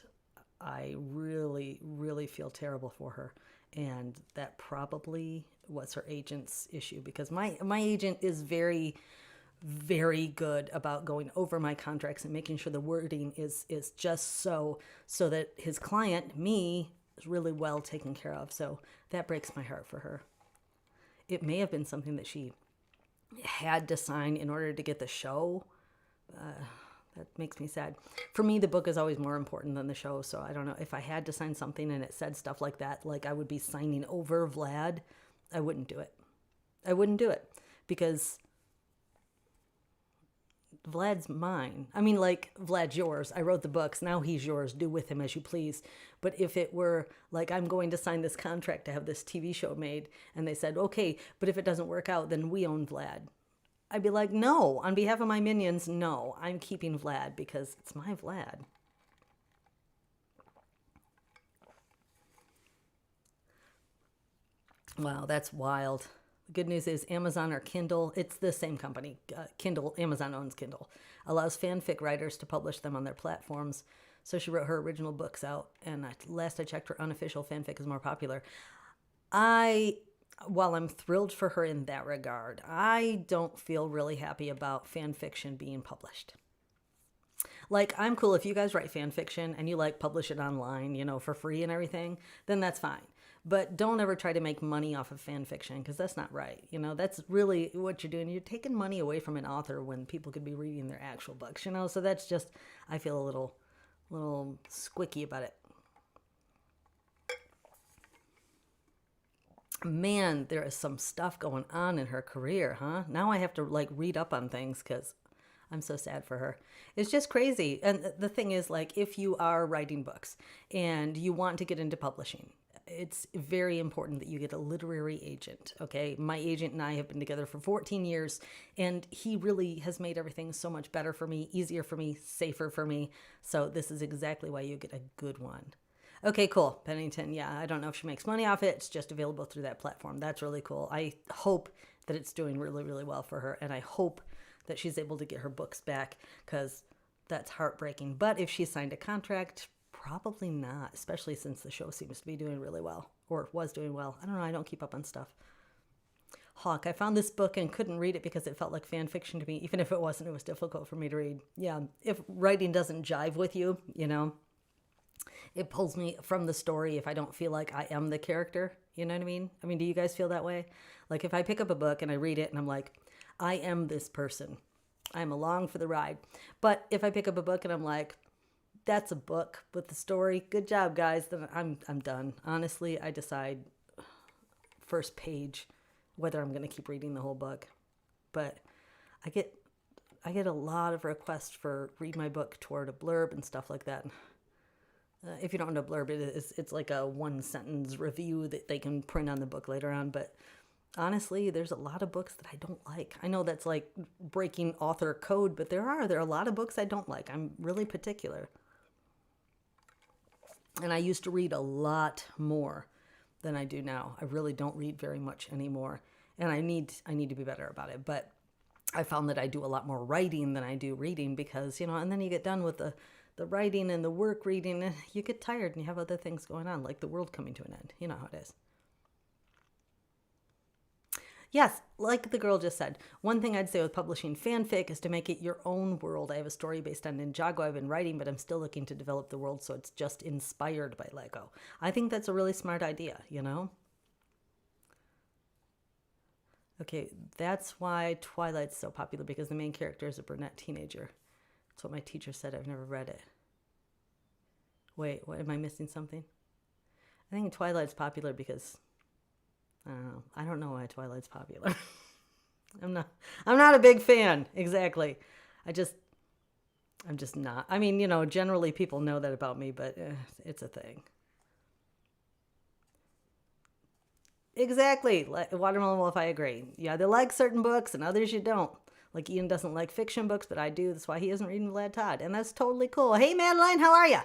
I really, really feel terrible for her. And that probably was her agent's issue, because my agent is very, very good about going over my contracts and making sure the wording is just so that his client, me, is really well taken care of. So that breaks my heart for her. It may have been something that she had to sign in order to get the show. That makes me sad. For me, the book is always more important than the show, so I don't know. If I had to sign something and it said stuff like that, like I would be signing over Vlad, I wouldn't do it. I wouldn't do it, because Vlad's mine. I mean, like, Vlad's yours. I wrote the books. Now he's yours. Do with him as you please. But if it were like, I'm going to sign this contract to have this TV show made, and they said, okay, but if it doesn't work out, then we own Vlad, I'd be like, no, on behalf of my minions, no, I'm keeping Vlad because it's my Vlad. Wow, that's wild. The good news is Amazon or Kindle, it's the same company. Kindle, Amazon owns Kindle, allows fanfic writers to publish them on their platforms. So she wrote her original books out, and last I checked, her unofficial fanfic is more popular. While I'm thrilled for her in that regard, I don't feel really happy about fan fiction being published. Like, I'm cool if you guys write fan fiction and you like publish it online, for free and everything, then that's fine. But don't ever try to make money off of fan fiction, because that's not right. That's really what you're doing. You're taking money away from an author when people could be reading their actual books, So that's just, I feel a little squicky about it. Man, there is some stuff going on in her career, huh? Now I have to read up on things because I'm so sad for her. It's just crazy. And the thing is, if you are writing books and you want to get into publishing, it's very important that you get a literary agent, okay? My agent and I have been together for 14 years, and he really has made everything so much better for me, easier for me, safer for me. So this is exactly why you get a good one. Okay, cool. Pennington, yeah, I don't know if she makes money off it. It's just available through that platform. That's really cool. I hope that it's doing really, really well for her, and I hope that she's able to get her books back, because that's heartbreaking. But if she signed a contract, probably not, especially since the show seems to be doing really well, or was doing well. I don't know. I don't keep up on stuff. Hawk, I found this book and couldn't read it because it felt like fan fiction to me. Even if it wasn't, it was difficult for me to read. Yeah, if writing doesn't jive with you, it pulls me from the story if I don't feel like I am the character. You know what I mean? I mean, do you guys feel that way? Like if I pick up a book and I read it and I'm like, I am this person. I'm along for the ride. But if I pick up a book and I'm like, that's a book with the story. Good job, guys. Then I'm done. Honestly, I decide first page whether I'm going to keep reading the whole book. But I get a lot of requests for read my book toward a blurb and stuff like that. If you don't know blurb, it's like a 1-sentence review that they can print on the book later on. But honestly, there's a lot of books that I don't like. I know that's like breaking author code, but there are a lot of books I don't like. I'm really particular. And I used to read a lot more than I do now. I really don't read very much anymore. And I need to be better about it. But I found that I do a lot more writing than I do reading because, and then you get done with the writing and the work reading and you get tired and you have other things going on, like the world coming to an end. You know how it is. Yes, like the girl just said, one thing I'd say with publishing fanfic is to make it your own world. I have a story based on Ninjago I've been writing, but I'm still looking to develop the world so it's just inspired by Lego. I think that's a really smart idea, Okay, that's why Twilight's so popular, because the main character is a brunette teenager. That's what my teacher said. I've never read it. Wait, what, am I missing something? I think Twilight's popular because, I don't know. I don't know why Twilight's popular. I'm not a big fan, exactly. I'm just not. I mean, generally people know that about me, but it's a thing. Exactly. Watermelon Wolf, I agree. Yeah, they like certain books and others you don't. Like Ian doesn't like fiction books, but I do. That's why he isn't reading Vlad Tod. And that's totally cool. Hey, Madeline, how are you?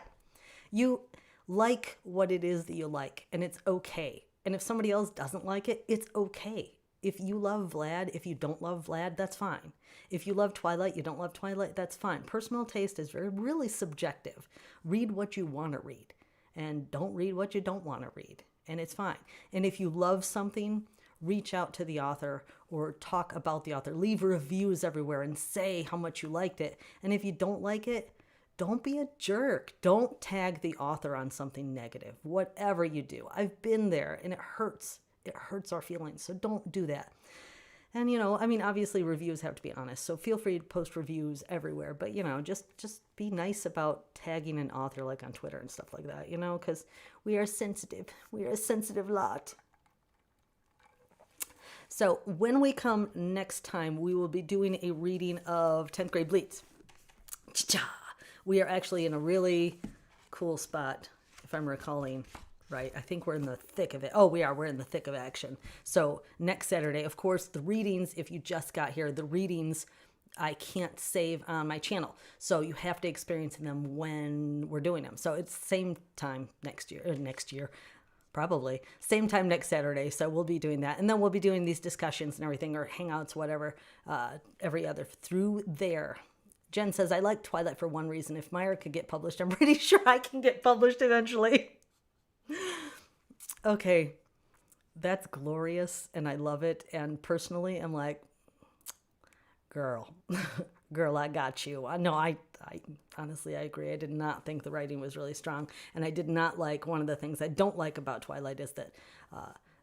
You like what it is that you like, and it's okay. And if somebody else doesn't like it, it's okay. If you love Vlad, if you don't love Vlad, that's fine. If you love Twilight, you don't love Twilight, that's fine. Personal taste is really subjective. Read what you want to read, and don't read what you don't want to read. And it's fine. And if you love something, reach out to the author or talk about the author. Leave reviews everywhere and say how much you liked it. And if you don't like it, don't be a jerk. Don't tag the author on something negative, whatever you do. I've been there and it hurts. It hurts our feelings. So don't do that. And, obviously reviews have to be honest. So feel free to post reviews everywhere. But, just be nice about tagging an author like on Twitter and stuff like that, because we are sensitive. We are a sensitive lot. So when we come next time, we will be doing a reading of 10th Grade Bleeds. Cha-cha! We are actually in a really cool spot, if I'm recalling right. I think we're in the thick of it. Oh, we are. We're in the thick of action. So next Saturday, of course, the readings, if you just got here, the readings I can't save on my channel. So you have to experience them when we're doing them. So it's same time next year, probably. Same time next Saturday. So we'll be doing that. And then we'll be doing these discussions and everything, or hangouts, whatever, every other through there. Jen says, I like Twilight for one reason. If Meyer could get published, I'm pretty sure I can get published eventually. Okay, that's glorious, and I love it. And personally, I'm like, girl, I got you. No, I honestly, I agree. I did not think the writing was really strong, and I did not like, one of the things I don't like about Twilight is that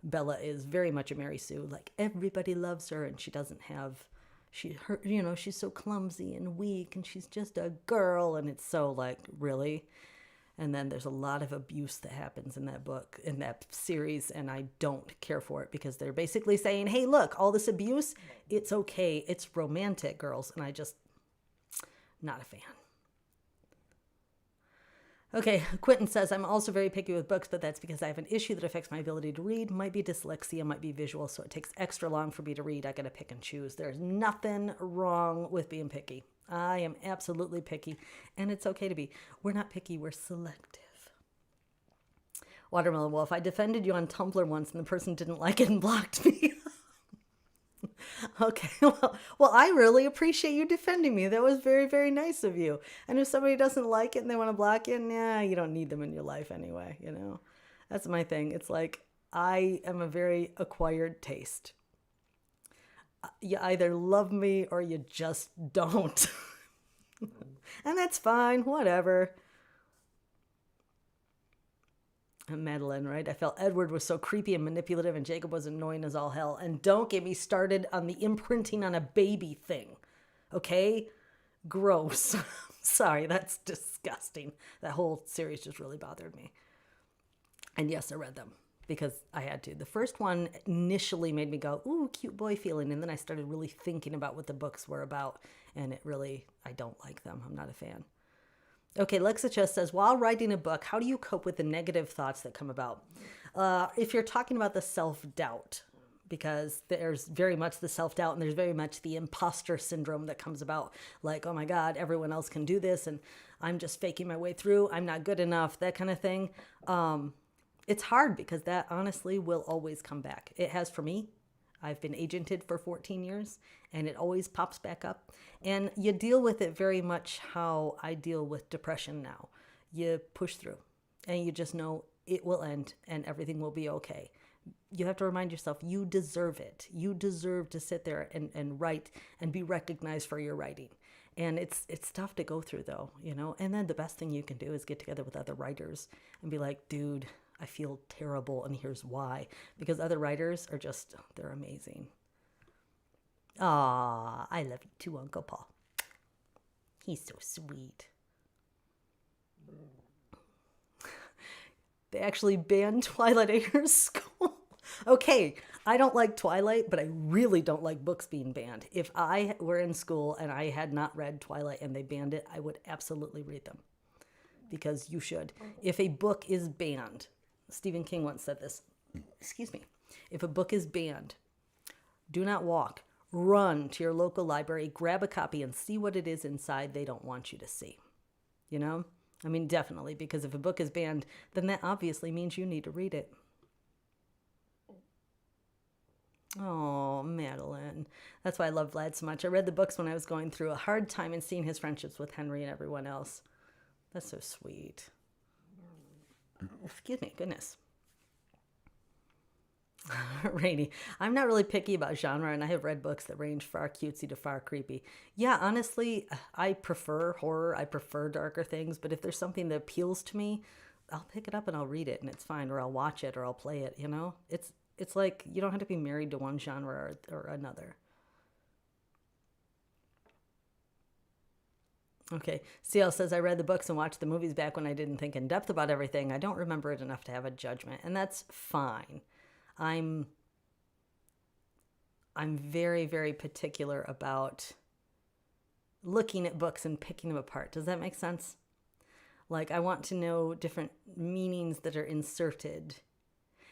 Bella is very much a Mary Sue. Like, everybody loves her, and she doesn't have, she's so clumsy and weak, and she's just a girl, and it's so like, really? And then there's a lot of abuse that happens in that book, in that series, and I don't care for it because they're basically saying, hey, look, all this abuse, it's okay. It's romantic, girls. And I just, not a fan. Okay, Quentin says, I'm also very picky with books, but that's because I have an issue that affects my ability to read. Might be dyslexia, might be visual, so it takes extra long for me to read. I gotta pick and choose. There's nothing wrong with being picky. I am absolutely picky, and it's okay to be. We're not picky, we're selective. Watermelon Wolf, I defended you on Tumblr once, and the person didn't like it and blocked me. Okay, well, I really appreciate you defending me. That was very, very nice of you. And if somebody doesn't like it and they want to block you, nah, you don't need them in your life anyway, That's my thing. It's like, I am a very acquired taste. You either love me or you just don't. And that's fine, whatever. Madeline, right? I felt Edward was so creepy and manipulative, and Jacob was annoying as all hell. And don't get me started on the imprinting on a baby thing. Okay? Gross. Sorry, that's disgusting. That whole series just really bothered me. And yes, I read them because I had to. The first one initially made me go, ooh, cute boy feeling. And then I started really thinking about what the books were about. And it really, I don't like them. I'm not a fan. Okay, Lexa says, while writing a book, how do you cope with the negative thoughts that come about? If you're talking about the self-doubt, because there's very much the self-doubt and there's very much the imposter syndrome that comes about. Like, oh my God, everyone else can do this and I'm just faking my way through. I'm not good enough, that kind of thing. It's hard because that honestly will always come back. It has for me. I've been agented for 14 years and it always pops back up. And you deal with it very much how I deal with depression now. You push through and you just know it will end and everything will be okay. You have to remind yourself you deserve it. You deserve to sit there and write and be recognized for your writing. And it's tough to go through though, you know. And then the best thing you can do is get together with other writers and be like, dude, I feel terrible and here's why. Because other writers are just, they're amazing. Aw, I love you too, Uncle Paul. He's so sweet. They actually banned Twilight at your school. Okay, I don't like Twilight, but I really don't like books being banned. If I were in school and I had not read Twilight and they banned it, I would absolutely read them. Because you should. If a book is banned, Stephen King once said this, excuse me, if a book is banned, do not walk. Run to your local library, grab a copy and see what it is inside they don't want you to see. You know? I mean, definitely, because if a book is banned, then that obviously means you need to read it. Oh, Madeline. That's why I love Vlad so much. I read the books when I was going through a hard time and seeing his friendships with Henry and everyone else. That's so sweet. Excuse me, goodness. Rainy. I'm not really picky about genre, and I have read books that range far cutesy to far creepy. Yeah, honestly, I prefer horror. I prefer darker things, but if there's something that appeals to me, I'll pick it up and I'll read it, and it's fine, or I'll watch it, or I'll play it, you know? It's like you don't have to be married to one genre or another. Okay, CL says, I read the books and watched the movies back when I didn't think in depth about everything. I don't remember it enough to have a judgment, and that's fine. I'm very, very particular about looking at books and picking them apart. Does that make sense? Like, I want to know different meanings that are inserted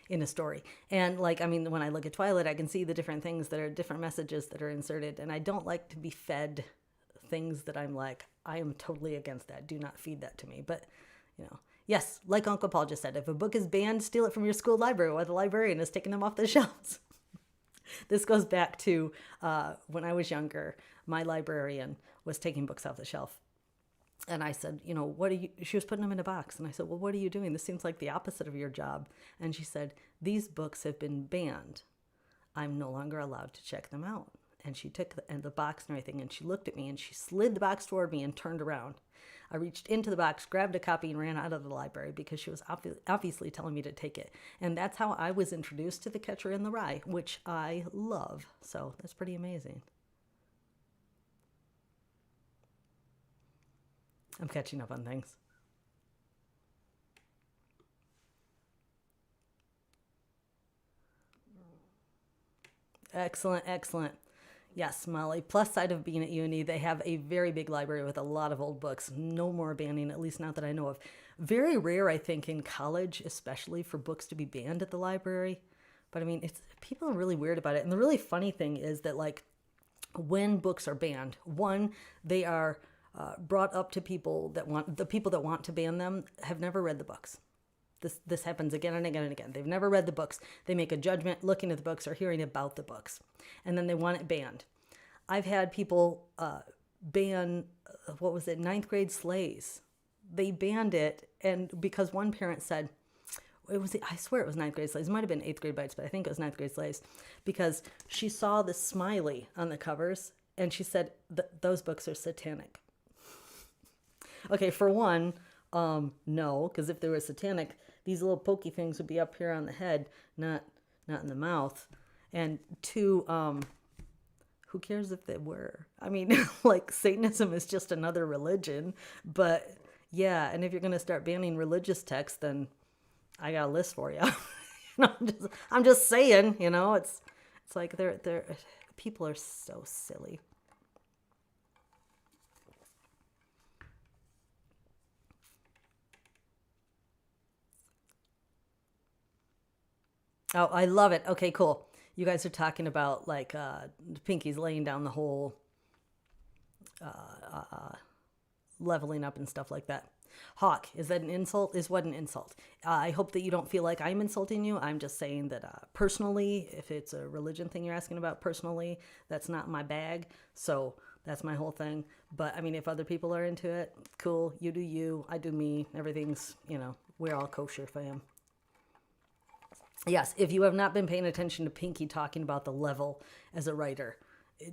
in a story. And like, I mean, when I look at Twilight, I can see the different things that are different messages that are inserted. And I don't like to be fed things that I'm like, I am totally against that. Do not feed that to me. But, you know, yes, like Uncle Paul just said, if a book is banned, steal it from your school library while the librarian is taking them off the shelves. This goes back to when I was younger, my librarian was taking books off the shelf. And I said, you know, what are you, she was putting them in a box. And I said, well, what are you doing? This seems like the opposite of your job. And she said, these books have been banned. I'm no longer allowed to check them out. And she took the box and everything, and she looked at me, and she slid the box toward me and turned around. I reached into the box, grabbed a copy, and ran out of the library because she was obviously telling me to take it. And that's how I was introduced to The Catcher in the Rye, which I love. So that's pretty amazing. I'm catching up on things. Excellent, excellent. Yes, Molly. Plus side of being at uni, they have a very big library with a lot of old books. No more banning, at least not that I know of. Very rare, I think, in college, especially for books to be banned at the library. But I mean, people are really weird about it. And the really funny thing is that, like, when books are banned, one, they are brought up to people that want to ban them have never read the books. This happens again and again and again. They've never read the books. They make a judgment looking at the books or hearing about the books. And then they want it banned. I've had people ban, ninth grade Slays. They banned it, and because one parent said, I swear it was ninth grade Slays. It might have been 8th grade Bites, but I think it was ninth grade Slays. Because she saw the smiley on the covers, and she said, those books are satanic. Okay, for one, no, because if they were satanic, these little pokey things would be up here on the head, not in the mouth. And two, who cares if they were? I mean, like, Satanism is just another religion. But yeah, and if you're going to start banning religious texts, then I got a list for you. I'm just saying, it's like they're people are so silly. Oh, I love it. Okay, cool. You guys are talking about like Pinky's laying down the whole leveling up and stuff like that. Hawk, is that an insult? Is what an insult? I hope that you don't feel like I'm insulting you. I'm just saying that personally, if it's a religion thing you're asking about personally, that's not my bag. So that's my whole thing. But I mean, if other people are into it, cool. You do you, I do me. Everything's, we're all kosher fam. Yes, if you have not been paying attention to Pinky talking about the level as a writer,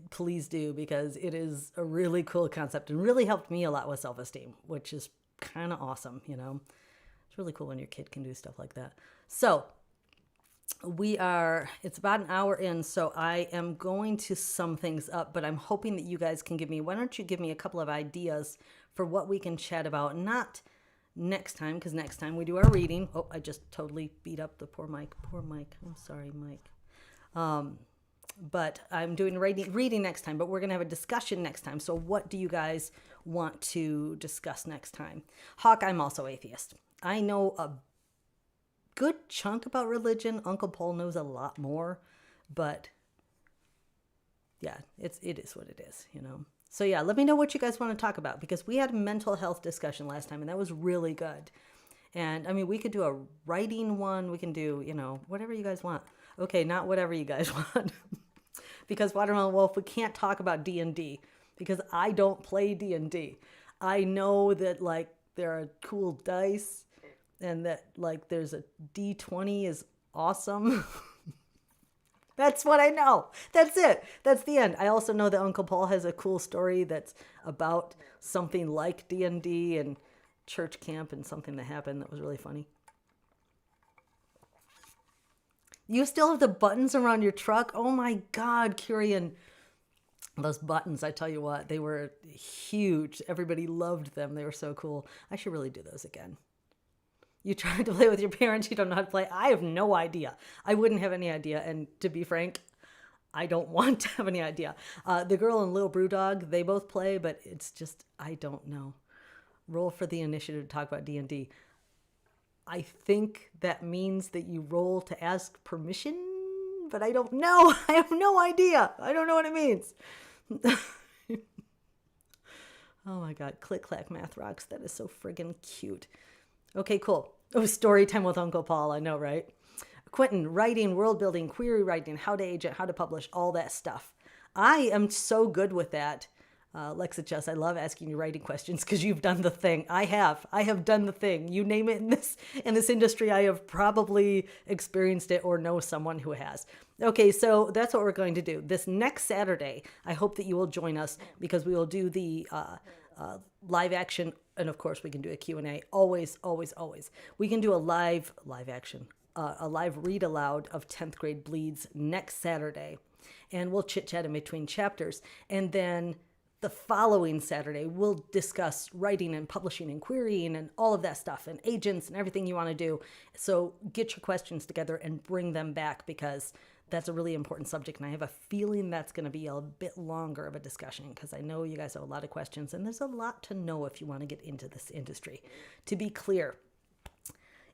please do, because it is a really cool concept and really helped me a lot with self-esteem, which is kind of awesome, It's really cool when your kid can do stuff like that. So it's about an hour in, so I am going to sum things up, but I'm hoping that you guys can why don't you give me a couple of ideas for what we can chat about, not next time, because next time we do our reading. Oh, I just totally beat up the poor Mike. I'm sorry, Mike. But I'm doing reading next time, but we're going to have a discussion next time. So what do you guys want to discuss next time? Hawk, I'm also atheist. I know a good chunk about religion. Uncle Paul knows a lot more, but yeah, it is what it is, So yeah, let me know what you guys want to talk about, because we had a mental health discussion last time and that was really good. And I mean, we could do a writing one. We can do, whatever you guys want. Okay, not whatever you guys want. Because Watermelon Wolf, we can't talk about D&D because I don't play D&D. I know that like there are cool dice and that like there's a D20 is awesome. That's what I know. That's it. That's the end. I also know that Uncle Paul has a cool story that's about something like D&D and church camp and something that happened that was really funny. You still have the buttons around your truck? Oh my God, Kyrian. Those buttons, I tell you what, they were huge. Everybody loved them. They were so cool. I should really do those again. You tried to play with your parents, you don't know how to play. I have no idea. I wouldn't have any idea. And to be frank, I don't want to have any idea. The girl and Little Brewdog, they both play, but it's just, I don't know. Roll for the initiative to talk about D&D. I think that means that you roll to ask permission, but I don't know. I have no idea. I don't know what it means. Oh my God. Click Clack Math Rocks. That is so friggin' cute. Okay, cool. Oh, story time with Uncle Paul. I know, right? Quentin, writing, world building, query writing, how to agent, how to publish, all that stuff. I am so good with that. Lexa Chess, I love asking you writing questions because you've done the thing. I have done the thing. You name it in this industry, I have probably experienced it or know someone who has. Okay, so that's what we're going to do. This next Saturday, I hope that you will join us because we will do the live action, and of course we can do a Q&A. Always, always, always. We can do a live action, a live read aloud of 10th grade bleeds next Saturday, and we'll chit chat in between chapters, and then the following Saturday, we'll discuss writing and publishing and querying and all of that stuff and agents and everything you want to do. So get your questions together and bring them back because that's a really important subject. And I have a feeling that's going to be a bit longer of a discussion because I know you guys have a lot of questions and there's a lot to know if you want to get into this industry. To be clear,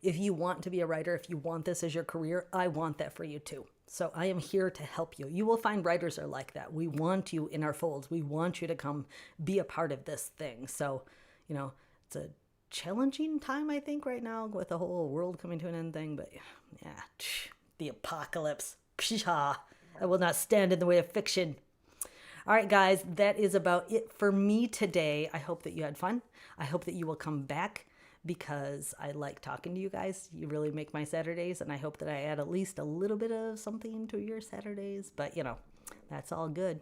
if you want to be a writer, if you want this as your career, I want that for you too. So I am here to help you. You will find writers are like that. We want you in our folds. We want you to come be a part of this thing. So, it's a challenging time, I think, right now with the whole world coming to an end thing. But yeah, the apocalypse. Pshaw. I will not stand in the way of fiction. All right, guys, that is about it for me today. I hope that you had fun. I hope that you will come back because I like talking to you guys. You really make my Saturdays, and I hope that I add at least a little bit of something to your Saturdays. But, that's all good.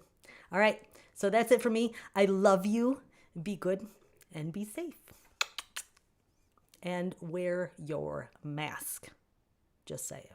All right, so that's it for me. I love you. Be good and be safe. and wear your mask. Just saying.